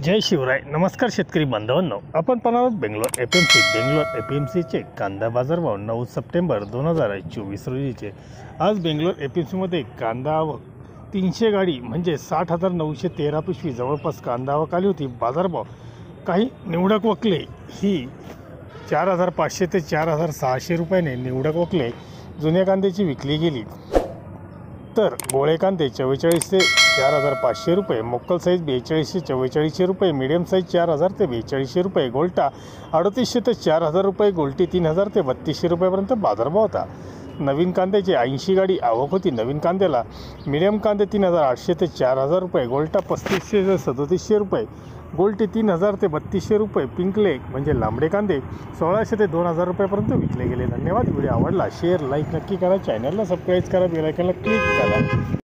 जय शिवराय. नमस्कार शेतकरी बांधवांनो, आपण पाहणार बेंगलोर एपीएमसी. बेंगलोर एपीएमसीचे कांदा बाजारभाव 9 सप्टेंबर 2024 रोजीचे. आज बेंगलोर एपीएमसीमध्ये कांदा आवक 300 गाडी म्हणजे 60,913 पिशवी जवळपास कांदा आवक आली होती. बाजारभाव काही निवडक वकले ही 4,500 ते 4,600 रुपयाने निवडक वकले जुन्या कांद्याची विकली गेली. तर गोळे कांदे 44 ते 4,500 रुपये, मोक्कल साईज 42 ते 4400 रुपये, मीडियम साईज 4,000 ते 4200 रुपये, गोल्टा 3800 ते 4,000 रुपये, गोल्टी 3,000 ते 3200 रुपयापर्यंत बाजारभाव होता. नवीन कांद्याची 80 गाडी आवक होती. नवीन कांद्याला मीडियम कांदे 3,800 ते 4,000 रुपये, गोल्टा 3500 ते 3700 रुपये, गोल्टी 3,000 ते 3200 रुपये, पिंकलेग म्हणजे लांबडे कांदे 1,600 ते 2,000 रुपयापर्यंत विकले गेले. धन्यवाद. व्हिडिओ आवडला शेअर लाईक नक्की करा, चॅनलला सबस्क्राईब करा, बेल आयकॉनला क्लिक करा.